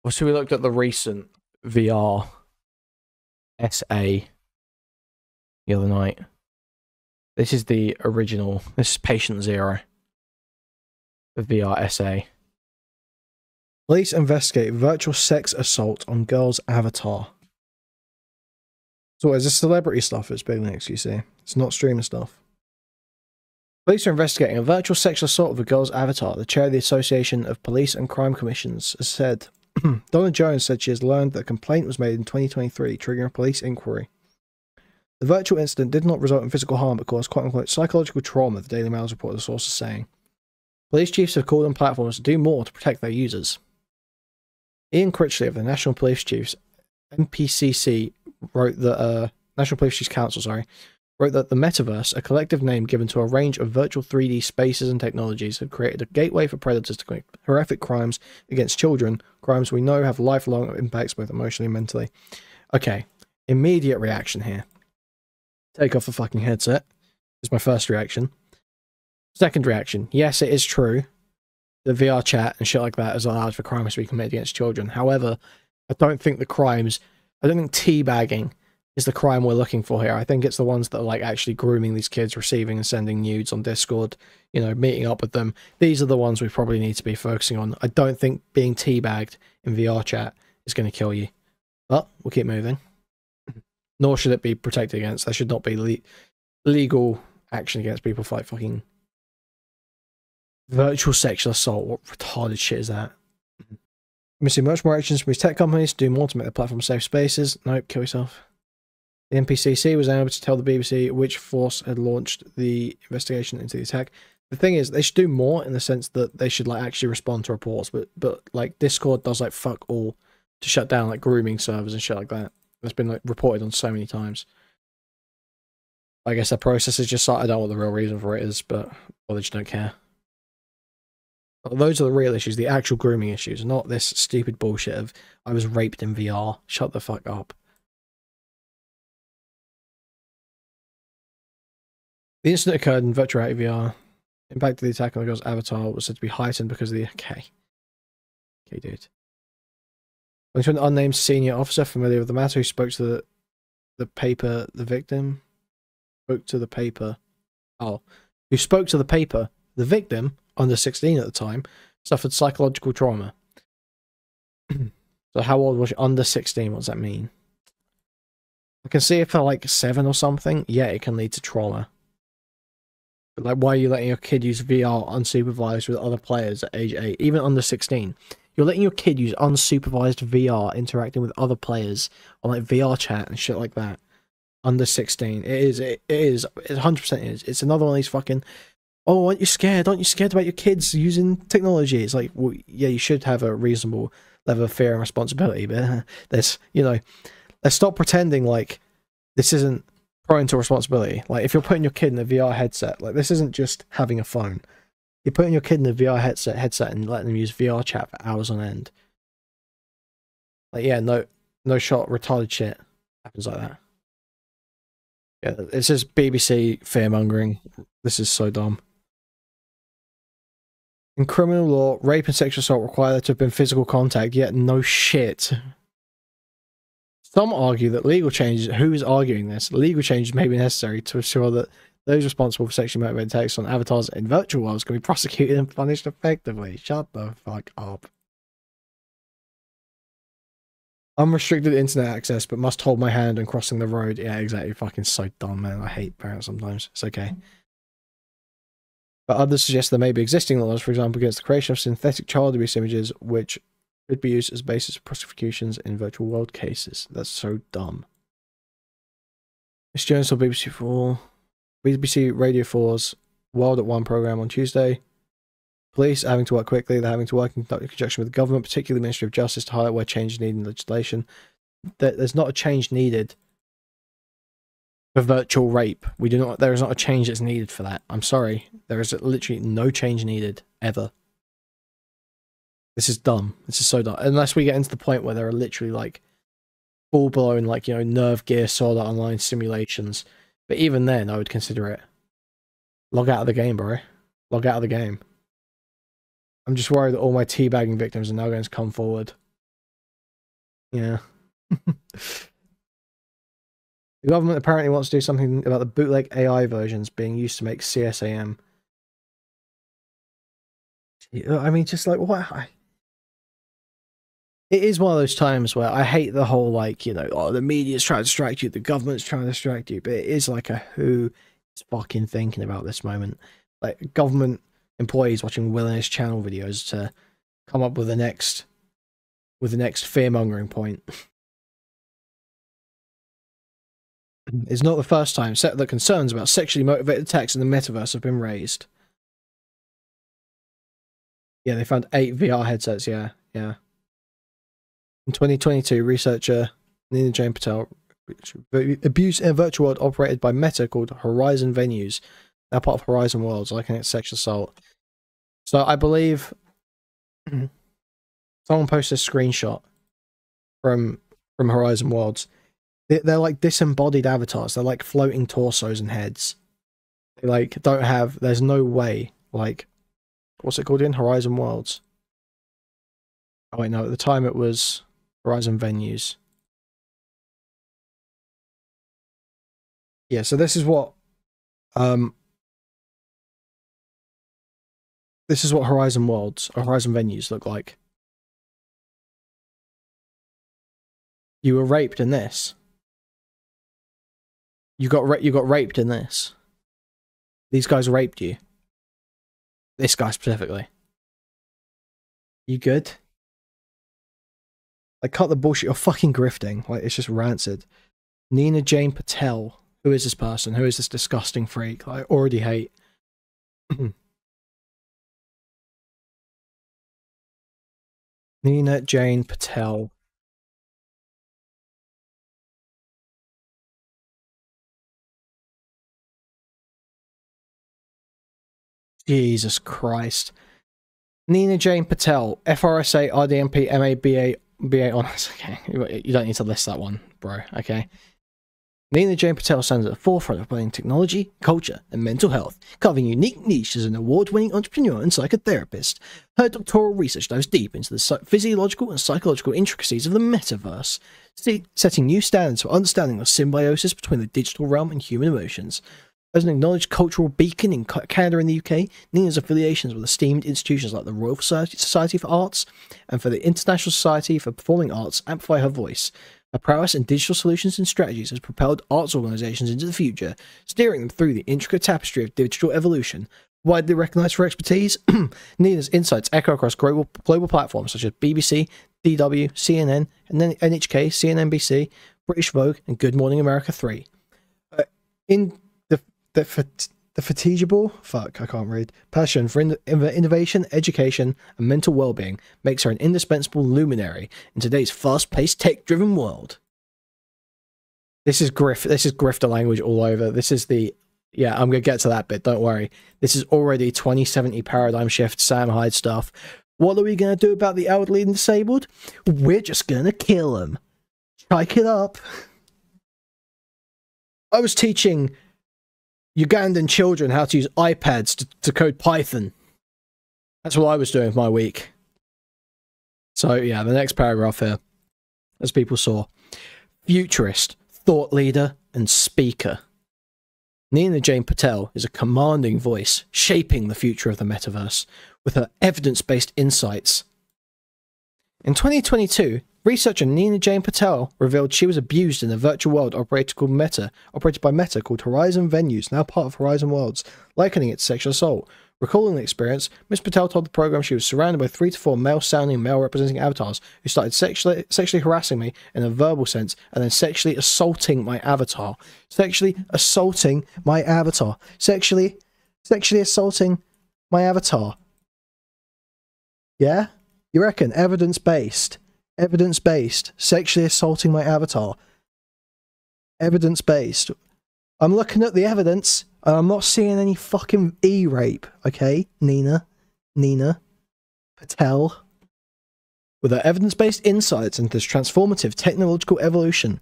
Well, so we looked at the recent VR SA the other night. This is the original. This is patient zero. The VR SA. Police investigate virtual sex assault on girl's avatar. So is this celebrity stuff that's big next, you see? It's not streamer stuff. Police are investigating a virtual sexual assault of a girl's avatar. The chair of the Association of Police and Crime Commissions has said. Donna Jones said she has learned that a complaint was made in 2023, triggering a police inquiry. The virtual incident did not result in physical harm, but caused quote-unquote psychological trauma, the Daily Mail's report, the source is saying. Police chiefs have called on platforms to do more to protect their users. Ian Critchley of the National Police Chiefs NPCC wrote that National Police Chiefs Council, wrote that the metaverse, a collective name given to a range of virtual 3D spaces and technologies, have created a gateway for predators to commit horrific crimes against children, crimes we know have lifelong impacts both emotionally and mentally. Okay, immediate reaction here. Take off the fucking headset. Is my first reaction. Second reaction, yes, it is true that VR chat and shit like that is allowed for crimes to be committed against children. However, I don't think teabagging is the crime we're looking for here. I think it's the ones that are like actually grooming these kids, receiving and sending nudes on Discord, you know, meeting up with them. These are the ones we probably need to be focusing on. I don't think being teabagged in VR chat is going to kill you. But we'll keep moving. Nor should it be protected against. There should not be legal action against people for like fucking virtual sexual assault. What retarded shit is that? We see much more actions from these tech companies to do more to make the platform safe spaces. Nope, kill yourself. The NPCC was unable to tell the BBC which force had launched the investigation into the attack. The thing is, they should do more in the sense that they should like actually respond to reports, but like Discord does like fuck all to shut down like grooming servers and shit like that. That's been like reported on so many times. I guess the process is just I don't know what the real reason for it is, but well, they just don't care. But those are the real issues, the actual grooming issues, not this stupid bullshit of I was raped in VR. Shut the fuck up. The incident occurred in virtual reality VR. The impact of the attack on the girl's avatar was said to be heightened because of the... Okay, dude. Went to an unnamed senior officer familiar with the matter who spoke to the paper, the victim. Spoke to the paper. Oh. Who spoke to the paper, the victim, under 16 at the time, suffered psychological trauma. So how old was she? Under 16, what does that mean? I can see if they're like 7 or something, yeah, it can lead to trauma. But like, why are you letting your kid use VR unsupervised with other players at age 8? Even under 16. You're letting your kid use unsupervised VR interacting with other players on like VR chat and shit like that. Under 16. It is. It 100% is. It's another one of these fucking... Oh, aren't you scared? Aren't you scared about your kids using technology? It's like, well, yeah, you should have a reasonable level of fear and responsibility, but there's, you know, let's stop pretending like this isn't parental responsibility. Like, if you're putting your kid in a VR headset, like, this isn't just having a phone. You're putting your kid in a VR headset and letting them use VR chat for hours on end. Like, yeah, no shot, retarded shit happens like that. Yeah, it's just BBC fear-mongering. This is so dumb. In criminal law, rape and sexual assault require there to have been physical contact, yet no shit. Some argue that legal changes, who is arguing this? Legal changes may be necessary to ensure that those responsible for sexually motivated attacks on avatars in virtual worlds can be prosecuted and punished effectively. Shut the fuck up. Unrestricted internet access, but must hold my hand when crossing the road. Yeah, exactly. Fucking so dumb, man. I hate parents sometimes. It's okay. But others suggest there may be existing laws, for example, against the creation of synthetic child abuse images, which could be used as basis of prosecutions in virtual world cases. That's so dumb. Miss Jones told BBC Radio 4's World at One programme on Tuesday. Police are having to work quickly. They're having to work in conjunction with the government, particularly the Ministry of Justice, to highlight where change is needed in legislation. There's not a change needed for virtual rape. There is not a change that's needed for that. I'm sorry. There is literally no change needed, ever. This is dumb. This is so dumb. Unless we get into the point where there are literally, like, full-blown, like, you know, Nerve Gear Sword Art Online simulations. But even then, I would consider it. Log out of the game, bro. Log out of the game. I'm just worried that all my teabagging victims are now going to come forward Yeah. The government apparently wants to do something about the bootleg AI versions being used to make CSAM. I mean, just like, what? It is one of those times where I hate the whole, like, you know, oh, the media's trying to distract you, the government's trying to distract you, but it is like a who is fucking thinking about this moment. Like, government employees watching Will and his channel videos to come up with the next fear-mongering point. It's not the first time that concerns about sexually motivated attacks in the metaverse have been raised. Yeah, they found 8 VR headsets, yeah. In 2022, researcher Nina Jane Patel abused in a virtual world operated by Meta called Horizon Venues, now part of Horizon Worlds, like it's sexual assault. So I believe someone posted a screenshot from Horizon Worlds. They're like disembodied avatars. They're like floating torsos and heads. They like don't have. There's no way. Like, what's it called in Horizon Worlds? Oh wait, no. At the time it was Horizon Venues. Yeah. So this is what Horizon Worlds or Horizon Venues look like. You were raped in this. You got raped in this. These guys raped you. This guy specifically. You good? Like, cut the bullshit. You're fucking grifting. Like, it's just rancid. Nina Jane Patel. Who is this person? Who is this disgusting freak? I already hate. Nina Jane Patel. Jesus Christ. Nina Jane Patel, FRSA, RDMP, MA, BA Honours. Okay, you don't need to list that one, bro. Okay. Nina Jane Patel stands at the forefront of blending technology, culture, and mental health, carving a unique niche as an award-winning entrepreneur and psychotherapist. Her doctoral research dives deep into the physiological and psychological intricacies of the metaverse, setting new standards for understanding the symbiosis between the digital realm and human emotions. As an acknowledged cultural beacon in Canada and the UK, Nina's affiliations with esteemed institutions like the Royal Society for Arts and for the International Society for Performing Arts amplify her voice. Her prowess in digital solutions and strategies has propelled arts organisations into the future, steering them through the intricate tapestry of digital evolution. Widely recognised for expertise, Nina's insights echo across global platforms such as BBC, DW, CNN, and then NHK, CNNBC, British Vogue, and Good Morning America 3. The fatigable, fuck, I can't read, passion for innovation, education, and mental well-being makes her an indispensable luminary in today's fast-paced, tech-driven world. This is grifter language all over. This is the, yeah, I'm going to get to that bit, don't worry. This is already 2070 paradigm shift, Sam Hyde stuff. What are we going to do about the elderly and disabled? We're just going to kill them. Strike it up. I was teaching Ugandan children how to use iPads to code Python. That's what I was doing with my week. So yeah, the next paragraph here, as people saw, futurist, thought leader, and speaker. Nina Jane Patel is a commanding voice shaping the future of the metaverse with her evidence-based insights. In 2022, researcher Nina Jane Patel revealed she was abused in a virtual world operated by Meta called Horizon Venues, now part of Horizon Worlds, likening it to sexual assault. Recalling the experience, Ms. Patel told the program she was surrounded by 3 to 4 male-sounding, male-representing avatars who started sexually harassing me in a verbal sense and then sexually assaulting my avatar. Sexually assaulting my avatar. Sexually assaulting my avatar. Yeah? You reckon? Evidence-based. Evidence-based. Sexually assaulting my avatar. Evidence-based. I'm looking at the evidence, and I'm not seeing any fucking e-rape, okay? Nina Patel. With her evidence-based insights into this transformative technological evolution.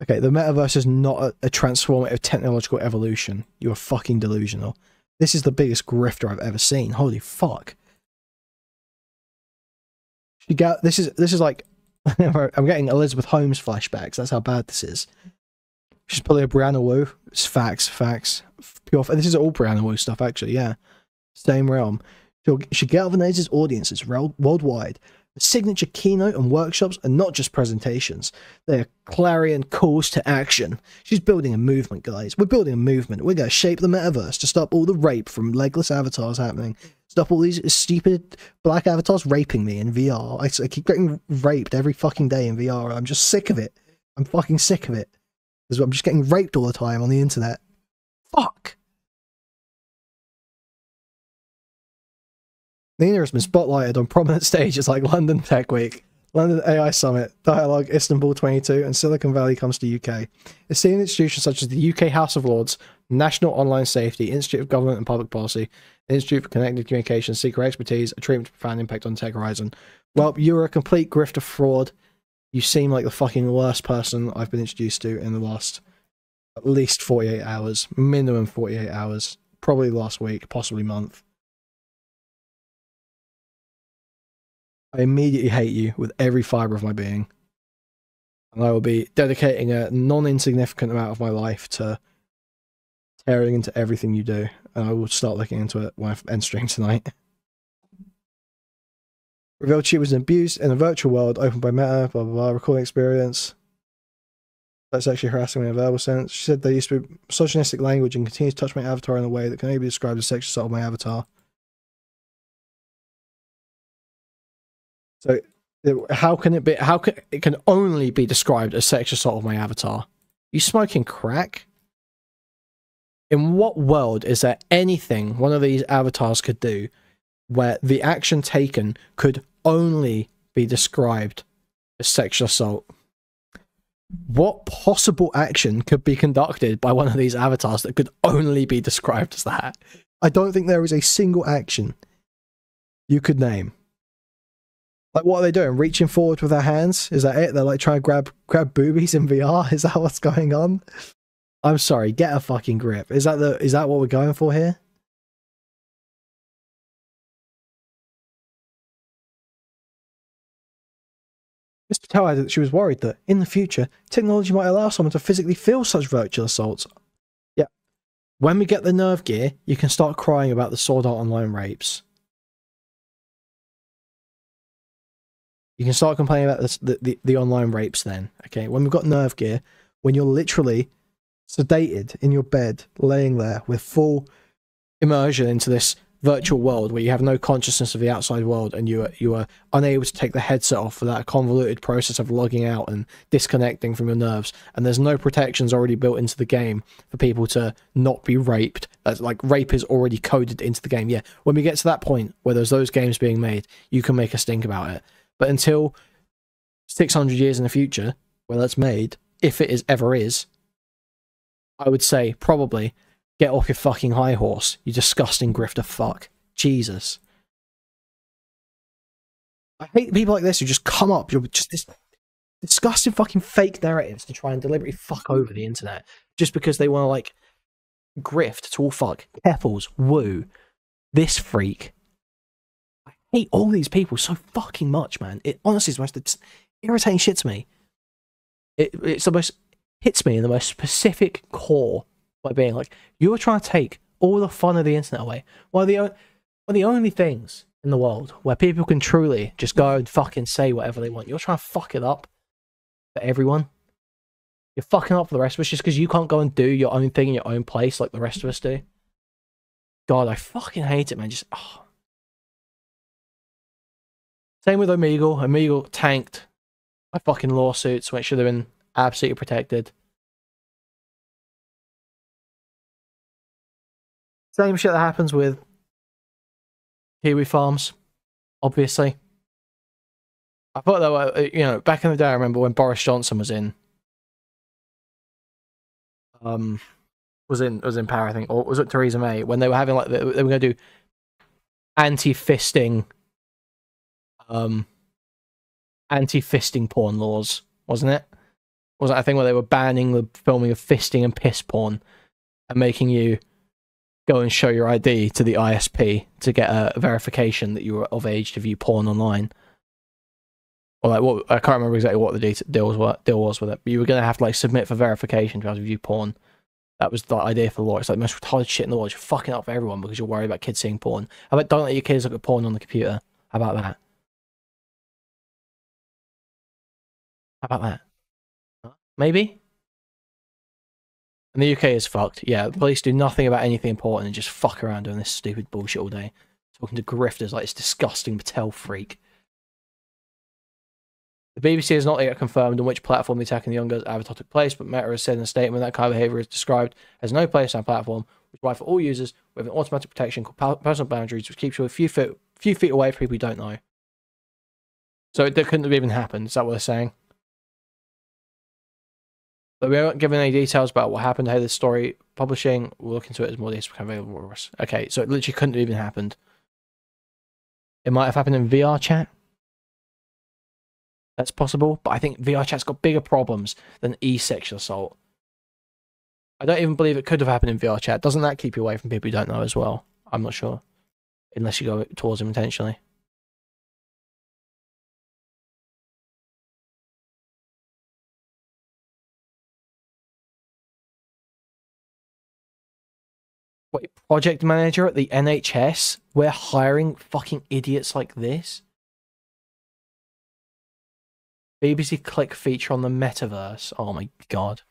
Okay, the metaverse is not a transformative technological evolution. You are fucking delusional. This is the biggest grifter I've ever seen. Holy fuck. This is like I'm getting Elizabeth Holmes flashbacks. That's how bad this is. She's probably a Brianna Wu. It's facts. Pure. This is all Brianna Wu stuff, actually. Yeah, same realm. She galvanizes audiences worldwide. The signature keynote and workshops are not just presentations. They are clarion calls to action. She's building a movement, guys. We're building a movement. We're going to shape the metaverse to stop all the rape from legless avatars happening. Stop all these stupid black avatars raping me in VR. I keep getting raped every fucking day in VR. I'm just sick of it. I'm fucking sick of it. I'm just getting raped all the time on the internet. Fuck. Nina has been spotlighted on prominent stages like London Tech Week, London AI Summit, Dialogue, Istanbul 22, and Silicon Valley comes to UK. It's seen in institutions such as the UK House of Lords, National Online Safety, Institute of Government and Public Policy, Institute for Connected Communications, seek her expertise, a treatment to profound impact on the tech horizon. Well, you're a complete grifter fraud. You seem like the fucking worst person I've been introduced to in the last at least 48 hours. Minimum 48 hours. Probably last week, possibly month. I immediately hate you with every fibre of my being. And I will be dedicating a non-insignificant amount of my life to tearing into everything you do. And I will start looking into it when I end stream tonight. Revealed she was abused in a virtual world opened by Meta, blah, blah, blah, recording experience. That's actually harassing me in a verbal sense. She said they used to be misogynistic language and continues to touch my avatar in a way that can only be described as sexual assault of my avatar. So, how can it be? How can it can only be described as sexual assault of my avatar? You smoking crack? In what world is there anything one of these avatars could do where the action taken could only be described as sexual assault? What possible action could be conducted by one of these avatars that could only be described as that? I don't think there is a single action you could name. Like, what are they doing? Reaching forward with their hands? Is that it? They're like trying to grab boobies in VR? Is that what's going on? I'm sorry, get a fucking grip. Is that what we're going for here? Mr. Patel added that she was worried that, in the future, technology might allow someone to physically feel such virtual assaults. Yeah. When we get the nerve gear, you can start crying about the Sword Art Online rapes. You can start complaining about the online rapes then, okay? When we've got nerve gear, when you're literally sedated in your bed, laying there with full immersion into this virtual world where you have no consciousness of the outside world and you are unable to take the headset off for that convoluted process of logging out and disconnecting from your nerves, and there's no protections already built into the game for people to not be raped. That's like, rape is already coded into the game. Yeah, when we get to that point where there's those games being made, you can make a stink about it. But until 600 years in the future, where that's made, if it ever is, I would say probably get off your fucking high horse, you disgusting grifter fuck. Jesus. I hate people like this who just come up, you're just this disgusting fucking fake narratives to try and deliberately fuck over the internet just because they want to, like, grift to all fuck. Keppels, Woo, this freak. I hate all these people so fucking much, man. It honestly is the most irritating shit to me. It's the most, hits me in the most specific core by being like, you're trying to take all the fun of the internet away. One of the only things in the world where people can truly just go and fucking say whatever they want. You're trying to fuck it up for everyone. You're fucking up for the rest of us just because you can't go and do your own thing in your own place like the rest of us do. God, I fucking hate it, man. Just, oh. Same with Omegle. Omegle tanked my fucking lawsuits when it should have been absolutely protected. Same shit that happens with Kiwi Farms, obviously. I thought that, you know, back in the day, I remember when Boris Johnson was in power, I think, or was it Theresa May, when they were having, like, they were going to do anti-fisting porn laws, wasn't it? Wasn't it a thing where they were banning the filming of fisting and piss porn and making you go and show your ID to the ISP to get a verification that you were of age to view porn online? Or like what, I can't remember exactly what the deal was with it, but you were gonna have to like submit for verification to be able to view porn. That was the idea for the law. It's like the most retarded shit in the world. You're fucking up for everyone because you're worried about kids seeing porn. How about don't let your kids look at porn on the computer? How about that? How about that? Maybe? And the UK is fucked. Yeah, the police do nothing about anything important and just fuck around doing this stupid bullshit all day. Talking to grifters like this disgusting Patel freak. The BBC has not yet confirmed on which platform the attack in the young girl's avatar took place, but Meta has said in a statement that kind of behaviour is described as no place on our platform, which is why for all users, we have an automatic protection called personal boundaries, which keeps you a few feet away from people you don't know. So it couldn't have even happened, is that what they're saying? But we haven't given any details about what happened. Hey, this story publishing, we'll look into it as more details become available for us. Okay, so it literally couldn't have even happened. It might have happened in VR chat. That's possible, but I think VR chat's got bigger problems than e-sexual assault. I don't even believe it could have happened in VR chat. Doesn't that keep you away from people you don't know as well? I'm not sure. Unless you go towards them intentionally. Wait, project manager at the NHS? We're hiring fucking idiots like this? BBC click feature on the metaverse. Oh my god.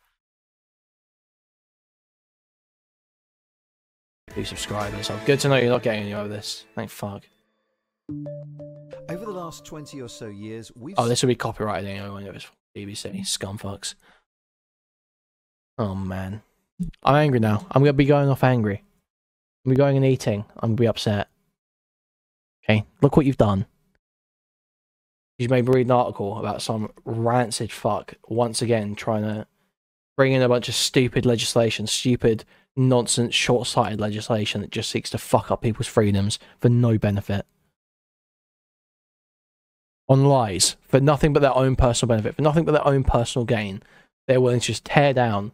2 subscribers. Oh, good to know you're not getting any over this. Thank fuck. Over the last 20 or so years, we've... Oh, this will be copyrighted anyway when it was BBC. Scumfucks. Oh man. I'm angry now. I'm gonna be going off angry. I'm gonna be going and eating. I'm gonna be upset. Okay, look what you've done. You made me read an article about some rancid fuck once again trying to bring in a bunch of stupid legislation, stupid, nonsense, short-sighted legislation that just seeks to fuck up people's freedoms for no benefit. On lies, for nothing but their own personal benefit, for nothing but their own personal gain. They're willing to just tear down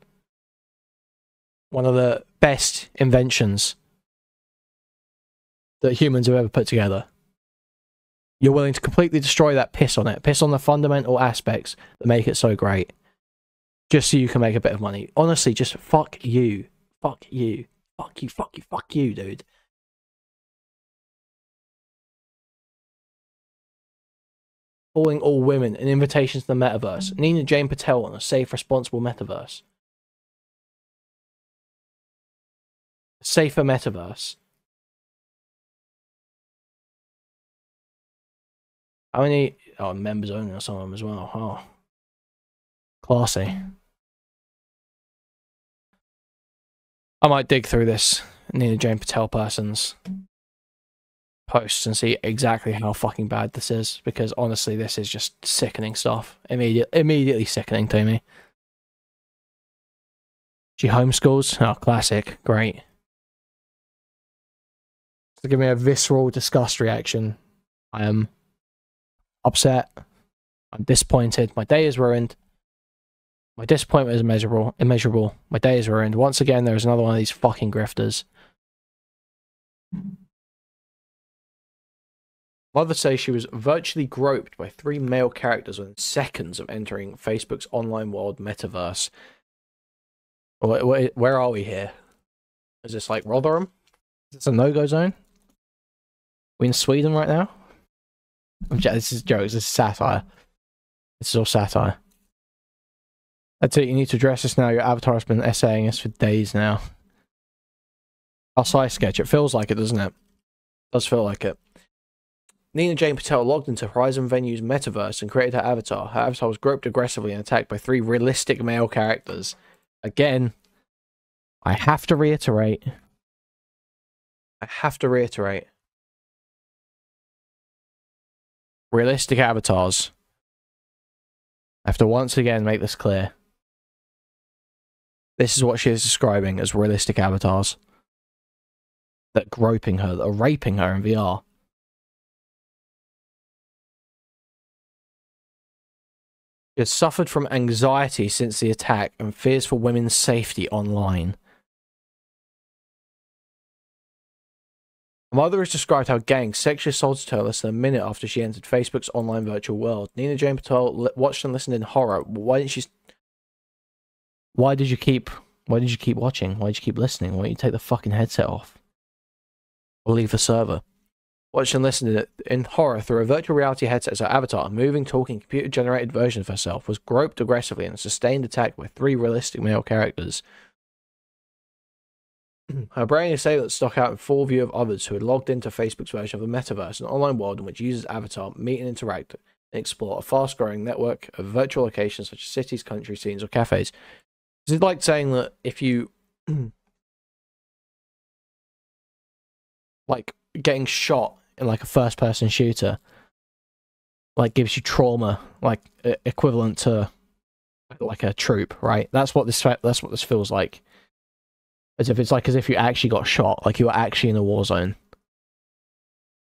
one of the best inventions that humans have ever put together. You're willing to completely destroy that, piss on it, piss on the fundamental aspects that make it so great, just so you can make a bit of money. Honestly, just fuck you. Fuck you. Fuck you, fuck you, fuck you, dude. Calling all women an invitation to the metaverse. Nina Jane Patel on a safe, responsible metaverse. A safer metaverse. How many... Oh, members only or some of them as well. Oh. Classy. I might dig through this Nina Jane Patel person's posts and see exactly how fucking bad this is, because honestly, this is just sickening stuff. Immediately sickening to me. She homeschools? Oh, classic. Great. So give me a visceral disgust reaction. I am upset. I'm disappointed. My day is ruined. My disappointment is immeasurable. My day is ruined. Once again, there's another one of these fucking grifters. Mother says she was virtually groped by 3 male characters within seconds of entering Facebook's online world metaverse. Where are we here? Is this like Rotherham? Is this a no-go zone? We in Sweden right now? This is jokes. This is satire. This is all satire. That's it. You need to address this now. Your avatar has been essaying this for days now. I'll side sketch. It feels like it, doesn't it? It does feel like it. Nina Jane Patel logged into Horizon Venue's metaverse and created her avatar. Her avatar was groped aggressively and attacked by 3 realistic male characters. Again, I have to reiterate. Realistic avatars. I have to once again make this clear. This is what she is describing as realistic avatars. That are groping her, that are raping her in VR. She has suffered from anxiety since the attack and fears for women's safety online. A mother has described how gangs sexually assaulted her less than a minute after she entered Facebook's online virtual world. Nina Jane Patel watched and listened in horror. Why did you keep watching? Why did you keep listening? Why don't you take the fucking headset off? Or leave the server? Watched and listened in horror through a virtual reality headset as her avatar, a moving, talking, computer-generated version of herself, was groped aggressively in a sustained attack by 3 realistic male characters. Her brain assailant stuck out in full view of others who had logged into Facebook's version of the metaverse, an online world in which users' avatar meet and interact and explore a fast-growing network of virtual locations such as cities, country scenes, or cafes. This is like saying that if you like getting shot in like a first-person shooter, like gives you trauma, like equivalent to like a troop, right? That's what this feels like. As if you actually got shot, like you were actually in a war zone.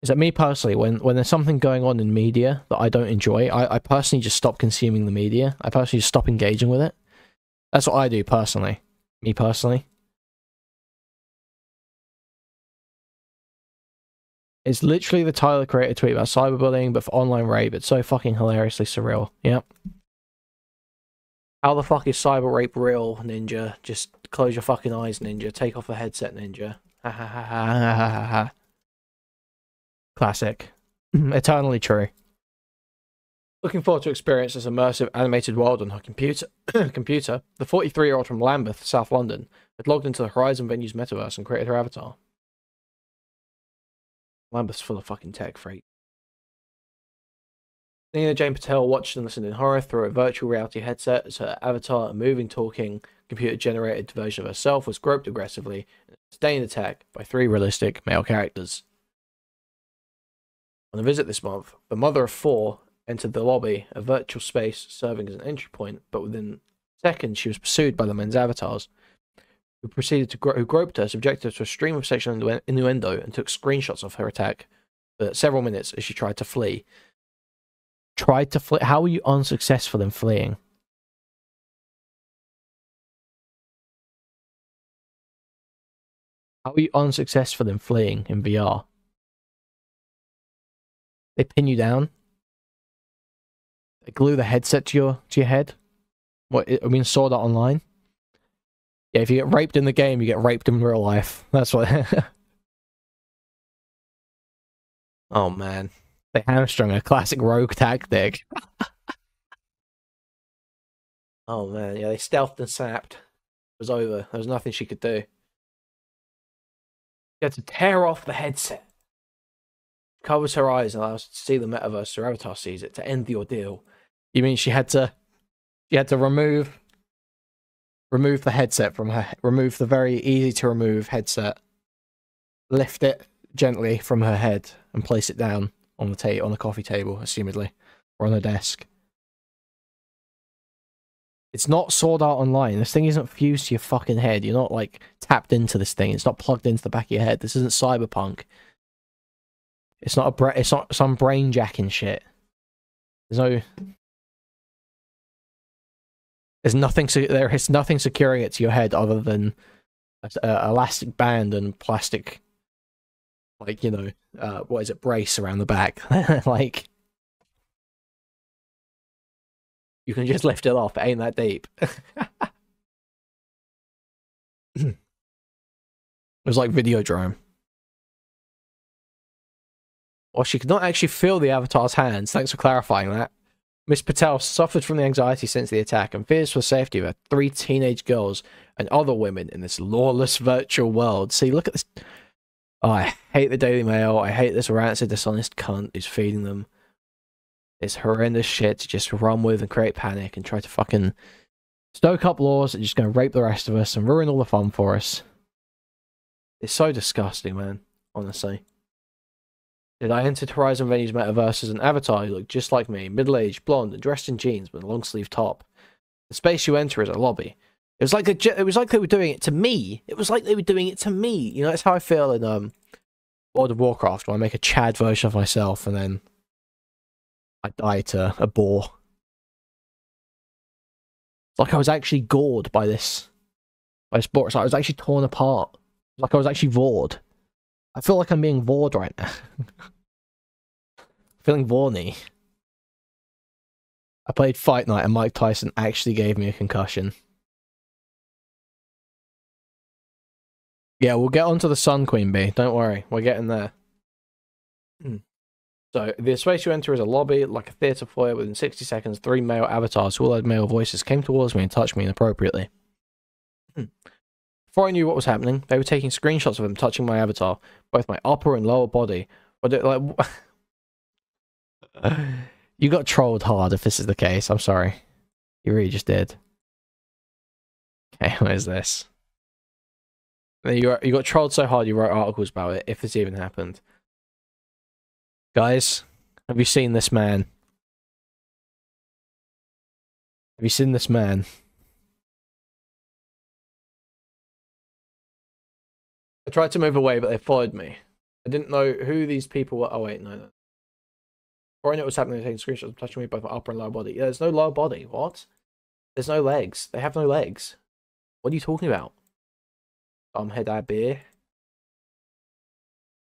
Is that me personally, when there's something going on in media that I don't enjoy, I personally just stop consuming the media. I personally just stop engaging with it. That's what I do personally. Me personally. It's literally the Tyler Creator tweet about cyberbullying, but for online rape. It's so fucking hilariously surreal. Yep. How the fuck is cyber rape real, Ninja? Just close your fucking eyes, Ninja. Take off the headset, Ninja. Ha ha ha ha ha ha ha. Classic. Eternally true. Looking forward to experience this immersive animated world on her computer. The 43-year-old from Lambeth, South London, had logged into the Horizon Venues metaverse and created her avatar. Lambeth's full of fucking tech freak. Nina Jane Patel watched and listened in horror through a virtual reality headset as her avatar, a moving, talking, computer-generated version of herself, was groped aggressively in a sustained attack by 3 realistic male characters. On a visit this month, the mother of 4 entered the lobby, a virtual space serving as an entry point, but within seconds she was pursued by the men's avatars, who groped her, subjected her to a stream of sexual innuendo, and took screenshots of her attack for several minutes as she tried to flee. How were you unsuccessful in fleeing? How are you unsuccessful in fleeing in VR? They pin you down. They glue the headset to your head. What, I mean, Sword Art Online? Yeah, if you get raped in the game, you get raped in real life. That's what... Oh, man. They hamstrung a classic rogue tactic. Oh, man. Yeah, they stealthed and snapped. It was over. There was nothing she could do. She had to tear off the headset. Covers her eyes and allows her to see the metaverse. Her avatar sees it to end the ordeal. You mean she had to remove the headset from her, remove the very easy to remove headset, lift it gently from her head and place it down on the coffee table, assumedly, or on the desk. It's not Sword Art Online. This thing isn't fused to your fucking head. You're not like tapped into this thing. It's not plugged into the back of your head. This isn't Cyberpunk. It's not it's not some brain jacking shit. There is nothing securing it to your head other than elastic band and plastic, like, you know, what is it, brace around the back. Like, you can just lift it off. It ain't that deep. It was like Videodrome. Well, she could not actually feel the avatar's hands. Thanks for clarifying that. Miss Patel suffered from the anxiety since the attack and fears for the safety of her 3 teenage girls and other women in this lawless virtual world. See, look at this. Oh, I hate the Daily Mail. I hate this rancid, dishonest cunt who's feeding them this horrendous shit to just run with and create panic and try to fucking stoke up laws that are just going to rape the rest of us and ruin all the fun for us. It's so disgusting, man. Honestly. Did I enter Horizon Venues metaverse as an avatar who looked just like me, middle-aged, blonde, and dressed in jeans with a long-sleeve top? The space you enter is a lobby. It was like they were doing it to me. It was like they were doing it to me. You know, that's how I feel in World of Warcraft, when I make a Chad version of myself and then I die to a boar. It's like I was actually gored by this boar. It's like I was actually torn apart. It's like I was actually vored. I feel like I'm being bored right now. Feeling horny. I played Fight Night and Mike Tyson actually gave me a concussion. Yeah, we'll get onto the Sun Queen Bee. Don't worry, we're getting there. So, the space you enter is a lobby, like a theatre foyer. Within 60 seconds, 3 male avatars who all had male voices came towards me and touched me inappropriately. Before I knew what was happening, they were taking screenshots of them touching my avatar, both my upper and lower body. You got trolled hard if this is the case. I'm sorry. You really just did. Okay, what is this? You got trolled so hard you wrote articles about it, if this even happened. Guys, have you seen this man? Have you seen this man? I tried to move away, but they followed me. I didn't know who these people were. Oh, wait, no. Before I knew what was happening, they were taking screenshots of touching me both my upper and lower body. Yeah, there's no lower body. What? There's no legs. They have no legs. What are you talking about? Head eye beer.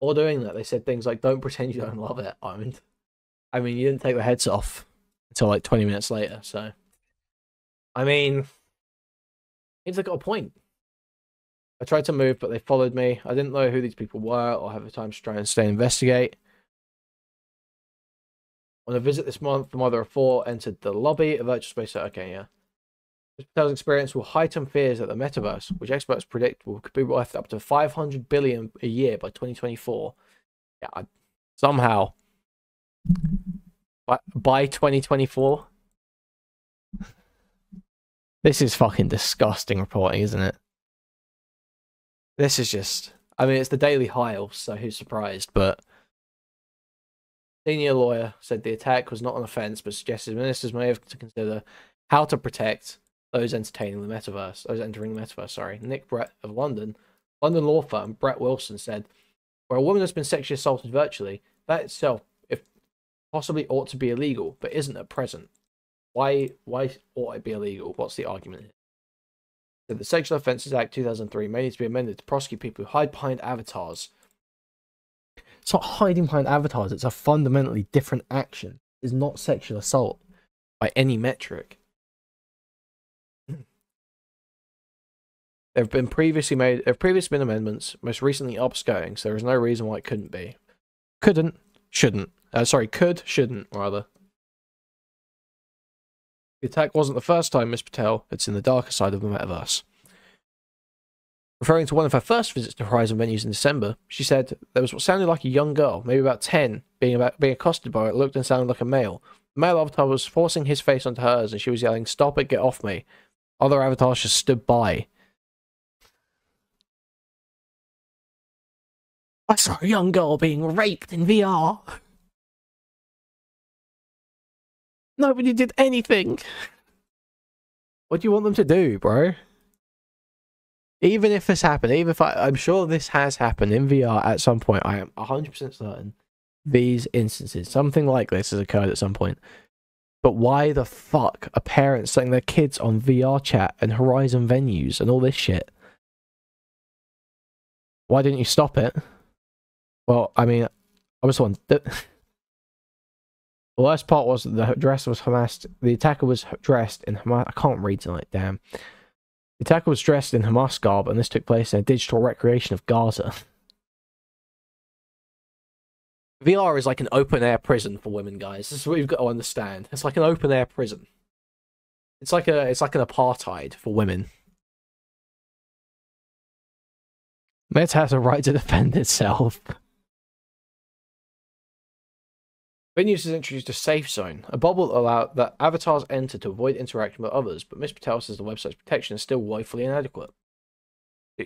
Or doing that, they said things like, don't pretend you don't love it. I mean, you didn't take the heads off until like 20 minutes later, so. I mean, seems like got a point. I tried to move, but they followed me. I didn't know who these people were or have the time to try and stay and investigate. On a visit this month, the mother of 4 entered the lobby of virtual space. Okay, yeah. This Patel's experience will heighten fears at the metaverse, which experts predict will be worth up to $500 billion a year by 2024. Yeah, somehow. By 2024? This is fucking disgusting reporting, isn't it? This is just... I mean, it's the Daily Hive, so who's surprised, but... Senior lawyer said the attack was not an offence, but suggested ministers may have to consider how to protect those entering the metaverse. Sorry. Nick Brett of London law firm Brett Wilson said, where a woman has been sexually assaulted virtually, that itself, if possibly, ought to be illegal, but isn't at present. Why ought it be illegal? What's the argument here? So the Sexual Offences Act 2003 may need to be amended to prosecute people who hide behind avatars. It's not hiding behind avatars, it's a fundamentally different action. It's not sexual assault by any metric. There have previously been amendments, most recently upscaling, so there is no reason why it couldn't be. Could, shouldn't, rather. The attack wasn't the first time Miss Patel had seen the darker side of the metaverse. Referring to one of her first visits to Horizon venues in December, she said there was what sounded like a young girl, maybe about 10, being accosted by what looked and sounded like a male. The male avatar was forcing his face onto hers, and she was yelling, "Stop it, get off me." Other avatars just stood by. I saw a young girl being raped in VR. Nobody did anything. What do you want them to do, bro? Even if this happened, I'm sure this has happened in VR at some point. I am 100% certain these instances, something like this has occurred at some point. But why the fuck are parents setting their kids on VR chat and Horizon venues and all this shit? Why didn't you stop it? Well, I mean, I was one. The worst part was that the dress was Hamas. The attacker was dressed in Hamas. I can't read tonight, damn. The attacker was dressed in Hamas garb, and this took place in a digital recreation of Gaza. VR is like an open-air prison for women, guys. This is what you've got to understand. It's like an open-air prison. It's like an apartheid for women. Meta has a right to defend itself. Venues has introduced a safe zone, a bubble that avatars enter to avoid interaction with others, but Ms. Patel says the website's protection is still woefully inadequate.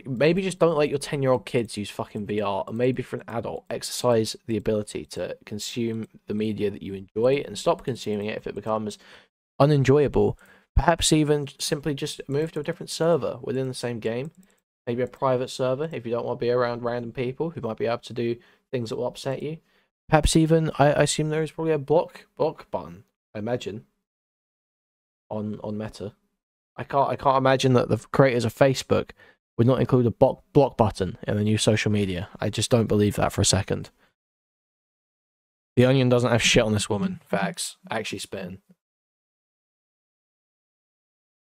Maybe just don't let your 10-year-old kids use fucking VR, and maybe for an adult, exercise the ability to consume the media that you enjoy and stop consuming it if it becomes unenjoyable. Perhaps even simply just move to a different server within the same game. Maybe a private server if you don't want to be around random people who might be able to do things that will upset you. Perhaps even, I assume there is probably a block button, I imagine, on Meta. I can't imagine that the creators of Facebook would not include a block button in the new social media. I just don't believe that for a second. The Onion doesn't have shit on this woman. Facts. Actually spitting.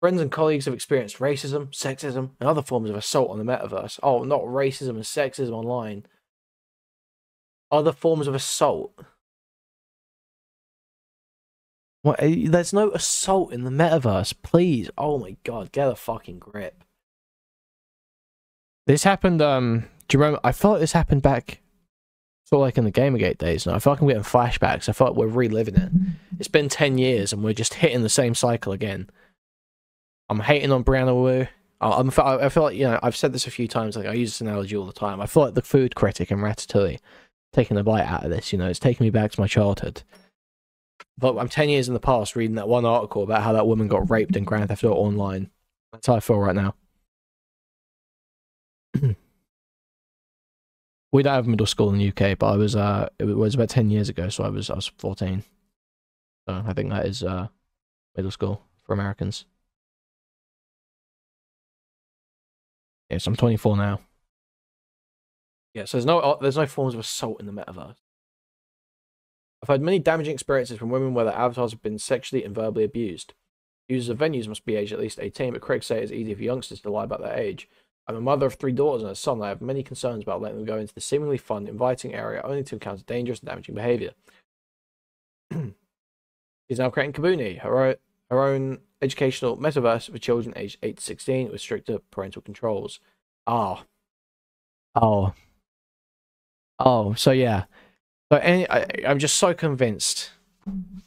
Friends and colleagues have experienced racism, sexism, and other forms of assault on the metaverse. Oh, not racism and sexism online. Other forms of assault. What? There's no assault in the metaverse. Please. Oh my god, get a fucking grip. This happened, do you remember? I felt this happened back, sort of like in the Gamergate days. And I feel like I'm getting flashbacks. I feel like we're reliving it. It's been 10 years and we're just hitting the same cycle again. I'm hating on Brianna Wu. I feel like, you know, I've said this a few times. Like, I use this analogy all the time. I feel like the food critic in Ratatouille taking a bite out of this. You know, it's taking me back to my childhood. But I'm 10 years in the past reading that one article about how that woman got raped in Grand Theft Auto Online. That's how I feel right now. We don't have middle school in the UK, but I was it was about 10 years ago, so I was 14. So I think that is middle school for Americans. Yes, I'm 24 now. Yeah, so there's no forms of assault in the metaverse. I've had many damaging experiences from women where their avatars have been sexually and verbally abused. Users of venues must be aged at least 18, but critics say it's easy for youngsters to lie about their age. I'm a mother of 3 daughters and a son. I have many concerns about letting them go into the seemingly fun, inviting area only to encounter dangerous and damaging behaviour. She's now creating Kabuni, her own educational metaverse for children aged 8 to 16 with stricter parental controls. So yeah. So I'm just so convinced. I'm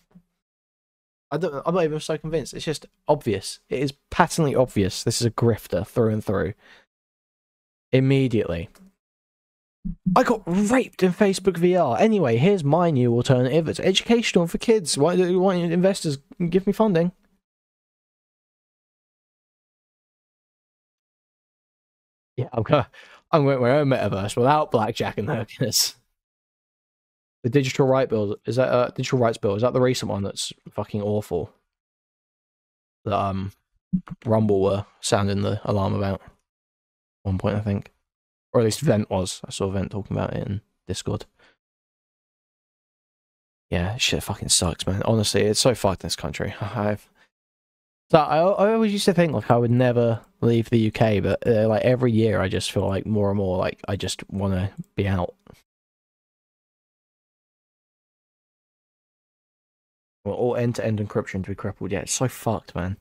not even so convinced. It's just obvious. It is patently obvious. This is a grifter through and through. Immediately. I got raped in Facebook VR. Anyway, here's my new alternative. It's educational for kids. Why don't investors give me funding? Yeah, I'm going my own metaverse without blackjack and Hercules. The digital rights bill, is that digital rights bill? Is that the recent one that's fucking awful? That Rumble were sounding the alarm about at one point, I think. Or at least Vent was. I saw Vent talking about it in Discord. Yeah, shit fucking sucks, man. Honestly, it's so fucked in this country. I always used to think like I would never leave the UK, but like every year I just feel like more and more like I just want to be out. Well, all end-to-end encryption to be crippled. Yeah, it's so fucked, man.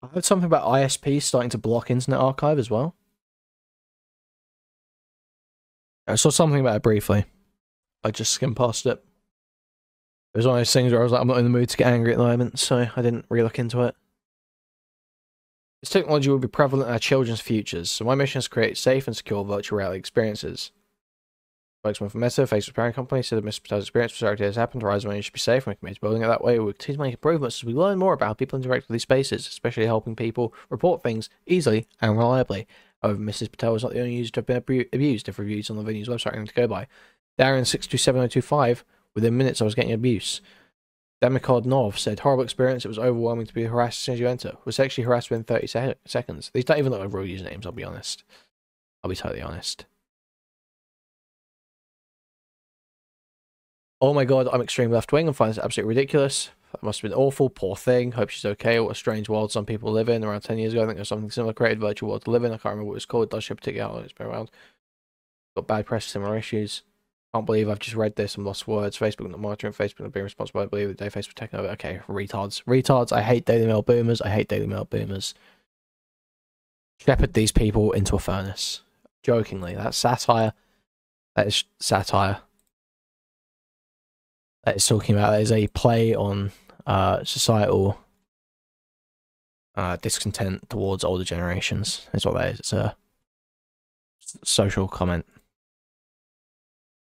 I heard something about ISP starting to block Internet Archive as well. I saw something about it briefly. I just skimmed past it. It was one of those things where I was like, I'm not in the mood to get angry at the moment, so I didn't really look into it. This technology will be prevalent in our children's futures, so my mission is to create safe and secure virtual reality experiences. Spokesman for Meta, Facebook's parent company, said that Mr. Patel's experience with already has happened. Horizon One should be safe, and we're committed to building it that way. We'll continue to make improvements as we learn more about how people interact with these spaces, especially helping people report things easily and reliably. However, Mrs. Patel is not the only user to have been abused. If reviews on the venue's website are going to go by. Darren627025, within minutes I was getting abuse. Demicod Nov said, horrible experience, it was overwhelming to be harassed as soon as you enter. Was sexually harassed within 30 seconds. These don't even look like real usernames, I'll be honest. I'll be totally honest. Oh my god, I'm extremely left-wing and find this absolutely ridiculous. That must have been awful, poor thing. Hope she's okay. What a strange world some people live in. Around 10 years ago, I think there's something similar created, virtual world to live in. I can't remember what it was called. It does show particular how it's been around. Got bad press, similar issues. Can't believe I've just read this and lost words. Facebook not monitoring. Facebook not being responsible. I believe the day Facebook taking over. Okay, retards. Retards. I hate Daily Mail boomers. I hate Daily Mail boomers. Shepherd these people into a furnace. Jokingly. That's satire. That is satire. That is talking about, that is a play on societal discontent towards older generations. That's what that is. It's a social comment.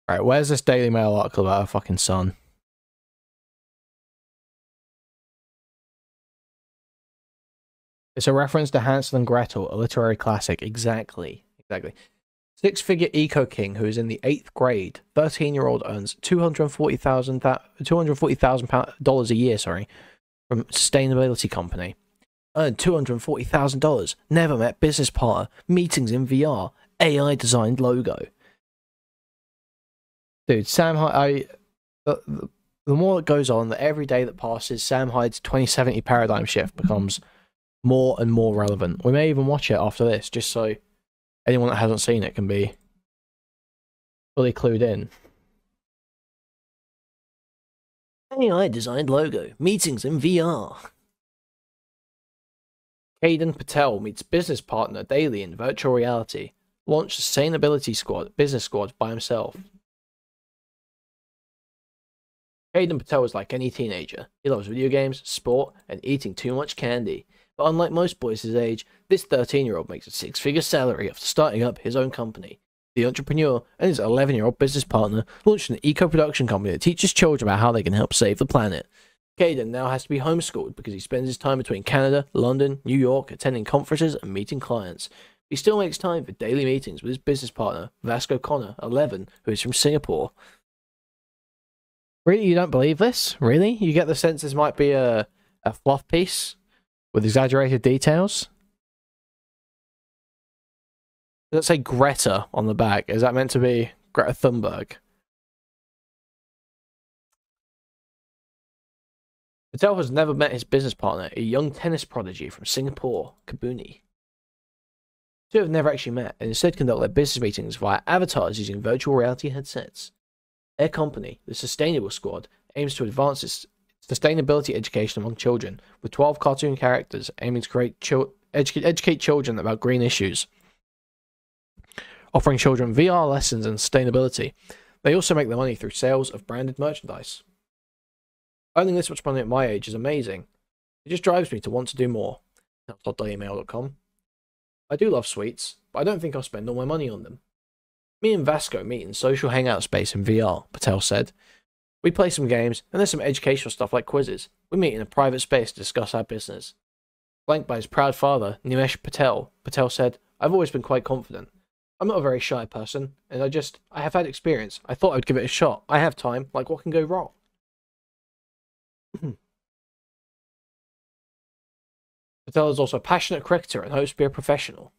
Right, where's this Daily Mail article about her fucking son? It's a reference to Hansel and Gretel, a literary classic. Exactly. Six-figure eco-king who is in the 8th grade, 13-year-old earns $240,000 a year, from sustainability company. Earned $240,000. Never met business partner. Meetings in VR. AI designed logo. Dude, Sam Hyde, the more it goes on, the every day that passes, Sam Hyde's 2070 paradigm shift becomes more and more relevant. We may even watch it after this, just so anyone that hasn't seen it can be fully clued in. AI designed logo. Meetings in VR. Caden Patel meets business partner daily in virtual reality. Launched sustainability business squad by himself. Caden Patel is like any teenager. He loves video games, sport, and eating too much candy. But unlike most boys his age, this 13-year-old makes a 6-figure salary after starting up his own company. The entrepreneur and his 11-year-old business partner launched an eco-production company that teaches children about how they can help save the planet. Caden now has to be homeschooled because he spends his time between Canada, London, New York, attending conferences and meeting clients. He still makes time for daily meetings with his business partner, Vasco Connor, 11, who is from Singapore. Really, you don't believe this? Really? You get the sense this might be a fluff piece with exaggerated details? Does it say Greta on the back? Is that meant to be Greta Thunberg? Patel has never met his business partner, a young tennis prodigy from Singapore, Kabuni. The two have never actually met and instead conduct their business meetings via avatars using virtual reality headsets. Their company, the Sustainable Squad, aims to advance its sustainability education among children, with 12 cartoon characters aiming to educate children about green issues. Offering children VR lessons in sustainability, they also make their money through sales of branded merchandise. Earning this much money at my age is amazing. It just drives me to want to do more. Dailymail.com. I do love sweets, but I don't think I'll spend all my money on them. Me and Vasco meet in social hangout space in VR, Patel said. We play some games, and there's some educational stuff like quizzes. We meet in a private space to discuss our business. Flanked by his proud father, Nimesh Patel, Patel said, I've always been quite confident. I'm not a very shy person, and I have had experience. I thought I'd give it a shot. I have time, like what can go wrong? Patel is also a passionate cricketer and hopes to be a professional.